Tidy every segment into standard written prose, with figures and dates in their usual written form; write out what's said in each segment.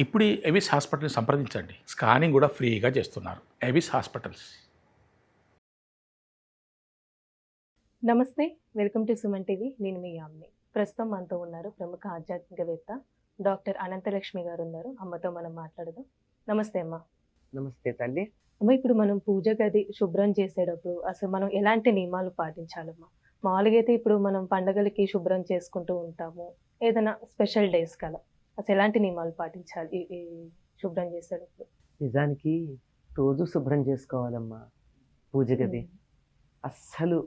ఇప్పుడు ఎవిస్ హాస్పిటల్ని సంప్రదించండి. స్కానింగ్ కూడా ఫ్రీగా చేస్తున్నారు. Avis hospitals. నమస్తే, వెల్కమ్ టు సుమన్ టీవీ. నేను మీ యామ్ని. ప్రస్తుతం మనతో ఉన్నారు ప్రముఖ ఆధ్యాత్మికవేత్త డాక్టర్ అనంతలక్ష్మి గారు ఉన్నారు. అమ్మతో మనం మాట్లాడదాం. నమస్తే అమ్మ. నమస్తే తల్లి. అమ్మ, ఇప్పుడు మనం పూజ గది శుభ్రం చేసేటప్పుడు అసలు మనం ఎలాంటి నియమాలు పాటించాలమ్మా? మామూలుగా అయితే ఇప్పుడు మనం పండగలకి శుభ్రం చేసుకుంటూ ఉంటాము, ఏదైనా స్పెషల్ డేస్ కదా, అసలు ఎలాంటి నియమాలు పాటించాలి ఈ శుభ్రం చేసేటప్పుడు? నిజానికి రోజు శుభ్రం చేసుకోవాలమ్మా పూజ గది. అస్సలు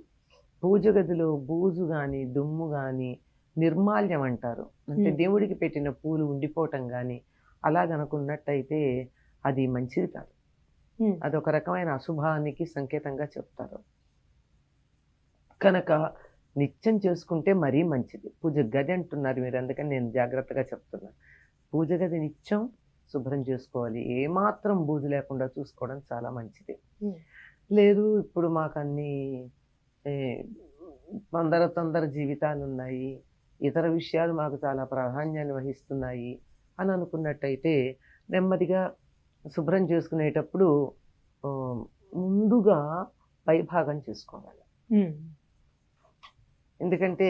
పూజ గదిలో బూజు కానీ దుమ్ము కానీ నిర్మాల్యం అంటారు, అంటే దేవుడికి పెట్టిన పూలు ఉండిపోవటం కానీ అలాగనుకున్నట్టయితే అది మంచిది కాదు. అదొక రకమైన అశుభానికి సంకేతంగా చెప్తారు. కనుక నిత్యం చేసుకుంటే మరీ మంచిది. పూజ గది అంటున్నారు మీరు, అందుకని నేను జాగ్రత్తగా చెప్తున్నాను. పూజ గది నిత్యం శుభ్రం చేసుకోవాలి. ఏమాత్రం బూజు లేకుండా చూసుకోవడం చాలా మంచిది. లేదు ఇప్పుడు మాకు అన్ని తొందర జీవితాలు ఉన్నాయి, ఇతర విషయాలు మాకు చాలా ప్రాధాన్యాన్ని వహిస్తున్నాయి అని అనుకున్నట్టయితే నెమ్మదిగా శుభ్రం చేసుకునేటప్పుడు ముందుగా పైభాగం చేసుకోవాలి. ఎందుకంటే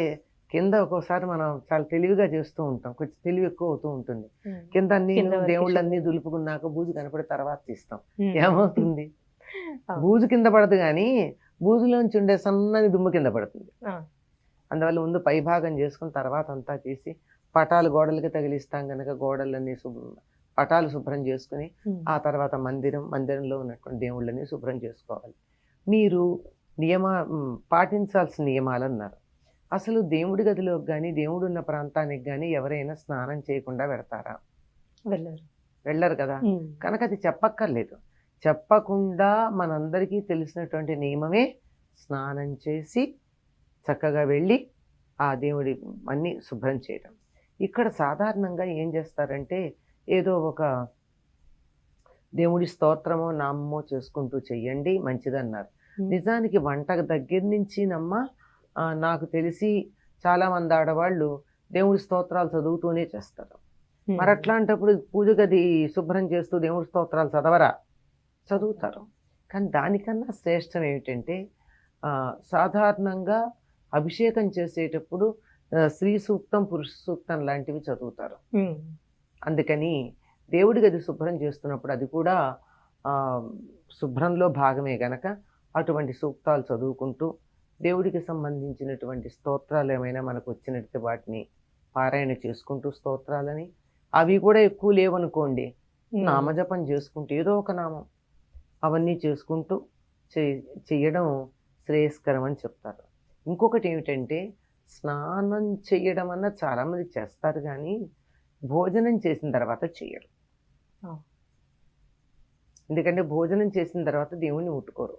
కింద ఒక్కోసారి మనం చాలా తెలివిగా చేస్తూ ఉంటాం, కొంచెం తెలివి ఎక్కువ అవుతూ ఉంటుంది. కింద అన్ని దేవుళ్ళన్నీ దులుపుకున్నాక బూజు కనపడే తర్వాత తీస్తాం. ఏమవుతుంది? బూజు కింద పడదు కానీ బూజులోంచి ఉండే సన్నని దుమ్ము కింద పడుతుంది. అందువల్ల ముందు పైభాగం చేసుకుని తర్వాత అంతా తీసి పటాలు గోడలకి తగిలిస్తాం కనుక గోడలన్నీ పటాలు శుభ్రం చేసుకుని ఆ తర్వాత మందిరంలో ఉన్నటువంటి దేవుళ్ళని శుభ్రం చేసుకోవాలి. మీరు పాటించాల్సిన నియమాలు అన్నారు. అసలు దేవుడి గదిలోకి కానీ దేవుడు ఉన్న ప్రాంతానికి కానీ ఎవరైనా స్నానం చేయకుండా వెడతారా? వెళ్ళరు కదా. కనుక అది చెప్పక్కర్లేదు. చెప్పకుండా మనందరికీ తెలిసినటువంటి నియమమే స్నానం చేసి చక్కగా వెళ్ళి ఆ దేవుడి అన్నీ శుభ్రం చేయడం. ఇక్కడ సాధారణంగా ఏం చేస్తారంటే ఏదో ఒక దేవుడి స్తోత్రమో నామమో చేసుకుంటూ చెయ్యండి మంచిదన్నారు. నిజానికి వంట దగ్గర నుంచి నాకు తెలిసి చాలామంది ఆడవాళ్ళు దేవుడి స్తోత్రాలు చదువుతూనే చేస్తారు. మరి అట్లాంటప్పుడు పూజ గది శుభ్రం చేస్తూ దేవుడి స్తోత్రాలు చదవరా? చదువుతారు. కానీ దానికన్నా శ్రేష్టం ఏమిటంటే సాధారణంగా అభిషేకం చేసేటప్పుడు స్త్రీ సూక్తం పురుష సూక్తం లాంటివి చదువుతారు. అందుకని దేవుడి గది శుభ్రం చేస్తున్నప్పుడు అది కూడా శుభ్రంలో భాగమే గనక అటువంటి సూక్తాలు చదువుకుంటూ దేవుడికి సంబంధించినటువంటి స్తోత్రాలు ఏమైనా మనకు వచ్చినట్టు వాటిని పారాయణ చేసుకుంటూ స్తోత్రాలని, అవి కూడా ఎక్కువ లేవనుకోండి, నామజపం చేసుకుంటూ ఏదో ఒక నామం అవన్నీ చేసుకుంటూ చెయ్యడం శ్రేయస్కరం అని చెప్తారు. ఇంకొకటి ఏమిటంటే స్నానం చెయ్యడం అన్న చాలామంది చేస్తారు కానీ భోజనం చేసిన తర్వాత చెయ్యరు. ఎందుకంటే భోజనం చేసిన తర్వాత దేవుణ్ణి ముట్టుకోరు.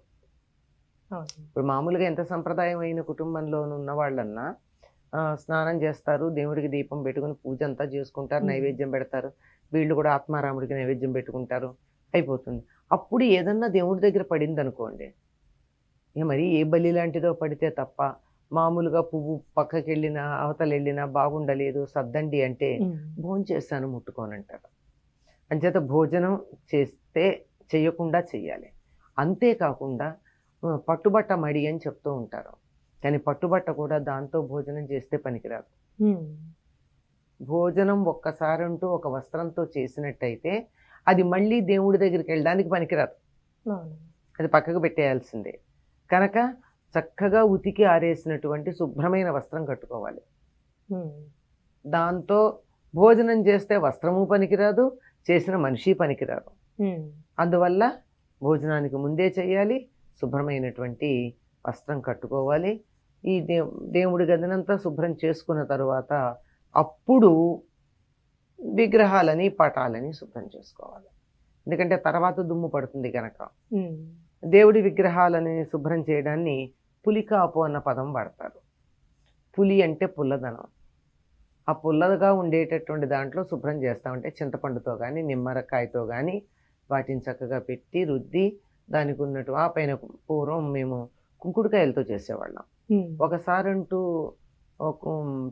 ఇప్పుడు మామూలుగా ఎంత సంప్రదాయం అయిన కుటుంబంలో ఉన్న వాళ్ళన్నా స్నానం చేస్తారు, దేవుడికి దీపం పెట్టుకుని పూజ అంతా చేసుకుంటారు, నైవేద్యం పెడతారు, వీళ్ళు కూడా ఆత్మారాముడికి నైవేద్యం పెట్టుకుంటారు, అయిపోతుంది. అప్పుడు ఏదన్నా దేవుడి దగ్గర పడింది అనుకోండి, మరి ఏ బలి లాంటిదో పడితే తప్ప మామూలుగా పువ్వు పక్కకి వెళ్ళినా అవతల వెళ్ళినా బాగుండలేదు సర్దండి అంటే భోజనం చేస్తాను ముట్టుకోనంటారు. అంచేత భోజనం చేయకుండా చెయ్యాలి. అంతేకాకుండా పట్టుబట్ట మడి అని చెప్తూ ఉంటారు, కానీ పట్టుబట్ట కూడా దాంతో భోజనం చేస్తే పనికిరాదు. భోజనం ఒక్కసారి అంటూ ఒక వస్త్రంతో చేసినట్టయితే అది మళ్ళీ దేవుడి దగ్గరికి వెళ్ళడానికి పనికిరాదు, అది పక్కకు పెట్టేయాల్సిందే. కనుక చక్కగా ఉతికి ఆరేసినటువంటి శుభ్రమైన వస్త్రం కట్టుకోవాలి. దాంతో భోజనం చేస్తే వస్త్రము పనికిరాదు, చేసిన మనిషి పనికిరాదు. అందువల్ల భోజనానికి ముందే చేయాలి, శుభ్రమైనటువంటి వస్త్రం కట్టుకోవాలి. ఈ దేవుడి గదినంతా శుభ్రం చేసుకున్న తరువాత అప్పుడు విగ్రహాలని పటాలని శుభ్రం చేసుకోవాలి. ఎందుకంటే తర్వాత దుమ్ము పడుతుంది కనుక. దేవుడి విగ్రహాలని శుభ్రం చేయడాన్ని పులికాపు అన్న పదం వాడతారు. పులి అంటే పుల్లదనం. ఆ పుల్లగా ఉండేటటువంటి దాంట్లో శుభ్రం చేస్తామంటే చింతపండుతో కానీ నిమ్మరకాయతో కానీ వాటిని చక్కగా పెట్టి రుద్ది దానికి ఉన్నట్టు ఆ పైన పూర్వం మేము కుంకుడుకాయలతో చేసేవాళ్ళం. ఒకసారి అంటూ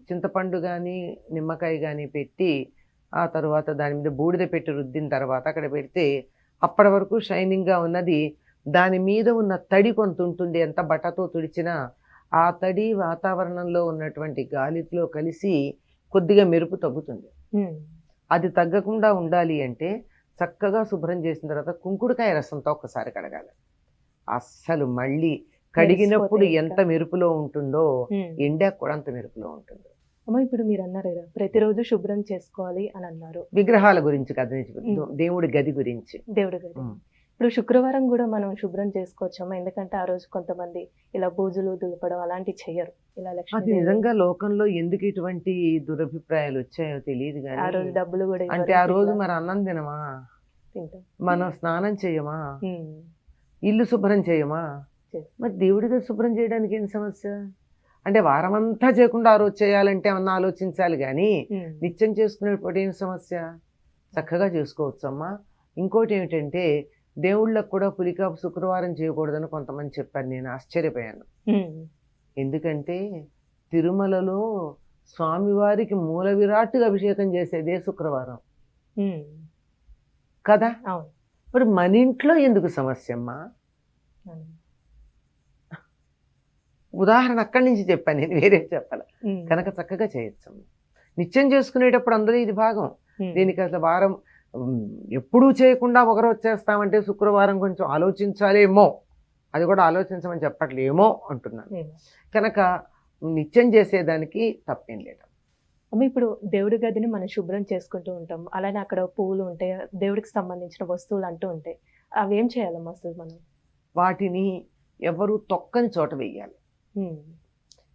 చింతపండు కానీ నిమ్మకాయ కానీ పెట్టి ఆ తర్వాత దాని మీద బూడిద పెట్టి రుద్దిన తర్వాత అక్కడ పెడితే అప్పటి వరకు షైనింగ్గా ఉన్నది దాని మీద ఉన్న తడి కొంత ఉంటుంది, ఎంత బట్టతో తుడిచినా ఆ తడి వాతావరణంలో ఉన్నటువంటి గాలిలో కలిసి కొద్దిగా మెరుపు తగ్గుతుంది. అది తగ్గకుండా ఉండాలి అంటే చక్కగా శుభ్రం చేసిన తర్వాత కుంకుడుకాయ రసంతో ఒక్కసారి కడగాలి. అస్సలు మళ్ళీ కడిగినప్పుడు ఎంత మెరుపులో ఉంటుందో ఎండాక కూడా అంత మెరుపులో ఉంటుంది. అమ్మ ఇప్పుడు మీరు అన్నారు కదా ప్రతిరోజు శుభ్రం చేసుకోవాలి అని అన్నారు. విగ్రహాల గురించి కదా, దేవుడి గది గురించి. దేవుడి గది ఇప్పుడు శుక్రవారం కూడా మనం శుభ్రం చేసుకోవచ్చమ్మా, ఎందుకంటే ఆ రోజు కొంతమంది ఇలా బూజులు దులపడం అలాంటివి చెయ్యరు. ఇలా అది లక్ష్మీ నిజంగా లోకంలో ఎందుకు ఇటువంటి దురభిప్రాయాలు వచ్చాయో తెలియదు ఆ కానీ రోజు డబ్బులు కూడా ఇవ్వరు, అంటే ఆ రోజు మరి అన్నం తినమా, తింటాం. మనం స్నానం చేయమా, ఉమ్. ఇల్లు శుభ్రం చేయమా, చేస్తాం. మరి దేవుడిగా శుభ్రం చేయడానికి ఏం సమస్య? అంటే వారమంతా చేయకుండా ఆ రోజు చేయాలంటే అన్న ఆలోచించాలి కానీ ఉమ్. నిత్యం చేసుకునేటప్పుడు ఏం సమస్య? చక్కగా చేసుకోవచ్చమ్మా. ఇంకోటి ఏమిటంటే దేవుళ్ళకు కూడా పులికాపు శుక్రవారం చేయకూడదని కొంతమంది చెప్పారు. నేను ఆశ్చర్యపోయాను. ఉమ్. ఎందుకంటే తిరుమలలో స్వామివారికి మూల విరాట్టుగా అభిషేకం చేసేదే శుక్రవారం ఉమ్. కదా. అవును. మరి మన ఇంట్లో ఎందుకు సమస్య అమ్మా? అవును. ఉదాహరణ అక్కడి నుంచి చెప్పాను, నేను వేరే చెప్పాల. ఉమ్. కనుక చక్కగా చేయొచ్చమ్మా. నిత్యం చేసుకునేటప్పుడు అందరూ ఇది భాగం. ఉమ్. దీనికి అసలు వారం ఎప్పుడూ చేయకుండా ఒకరోజు చేస్తామంటే శుక్రవారం కొంచెం ఆలోచించాలేమో, అది కూడా ఆలోచించమని చెప్పట్లేమో అంటున్నాను. ఏమో. కనుక నిత్యం చేసేదానికి తప్పేం లేదు. అమ్మ ఇప్పుడు దేవుడి గదిని మనం శుభ్రం చేసుకుంటూ ఉంటాం, అలానే అక్కడ పువ్వులు ఉంటాయి, దేవుడికి సంబంధించిన వస్తువులు అంటూ ఉంటాయి, అవి ఏం చేయాలమ్మా అసలు మనం? వాటిని ఎవరు తొక్కని చోట వేయాలి. ఉమ్.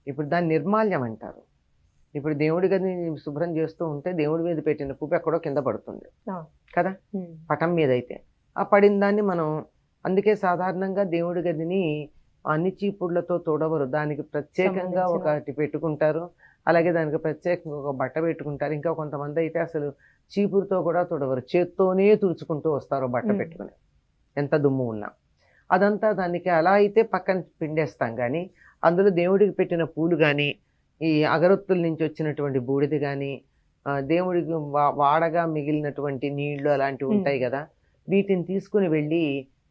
ఇప్పుడు దాన్ని నిర్మాల్యం అంటారు. ఇప్పుడు దేవుడి గదిని శుభ్రం చేస్తూ ఉంటే దేవుడి మీద పెట్టిన పువ్వు ఎక్కడో కింద పడుతుంది ఆ. కదా, ఉమ్. పటం మీద అయితే ఆ పడిన దాన్ని మనం, అందుకే సాధారణంగా దేవుడి గదిని అన్ని చీపుళ్లతో తొడవరు, దానికి ప్రత్యేకంగా ఒకటి పెట్టుకుంటారు. అలాగే దానికి ప్రత్యేకంగా ఒక బట్ట పెట్టుకుంటారు. ఇంకా కొంతమంది అయితే అసలు చీపురుతో కూడా తొడవరు, చేత్తోనే తుడుచుకుంటూ వస్తారు బట్ట పెట్టుకుని, ఎంత దుమ్ము ఉన్నా. అదంతా దానికి అలా అయితే పక్కన పిండేస్తాం. కానీ అందులో దేవుడికి పెట్టిన పూలు కానీ, ఈ అగరొత్తుల నుంచి వచ్చినటువంటి బూడిద కానీ, దేవుడికి వాడగా మిగిలినటువంటి నీళ్లు అలాంటివి ఉంటాయి కదా, వీటిని తీసుకుని వెళ్ళి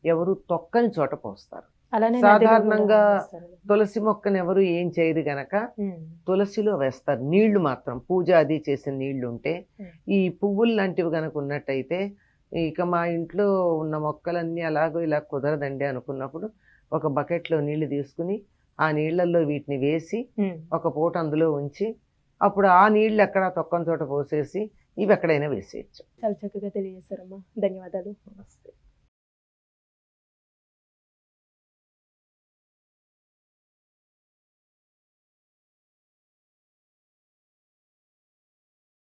ఎవరు తొక్కని చోట పోస్తారు. అలానే సాధారణంగా నదిలో కూడా వేస్తారు. తులసి మొక్కను ఎవరు ఏం చేయరు గనక ఉమ్. తులసిలో వేస్తారు నీళ్లు మాత్రం, పూజ అది చేసిన నీళ్లు ఉంటే. ఈ పువ్వులు లాంటివి కనుక ఉన్నట్టయితే ఇక మా ఇంట్లో ఉన్న మొక్కలన్నీ అలాగో ఇలా కుదరదండి అనుకున్నప్పుడు ఒక బకెట్లో నీళ్లు తీసుకుని ఆ నీళ్లలో వీటిని వేసి ఉమ్. ఒక పూట అందులో ఉంచి అప్పుడు ఆ నీళ్లు ఎక్కడ తొక్కని చోట పోసేసి ఇవి ఎక్కడైనా వేసేయచ్చు. చాలా చక్కగా తెలియజేశారమ్మా, ధన్యవాదాలు. నమస్తే.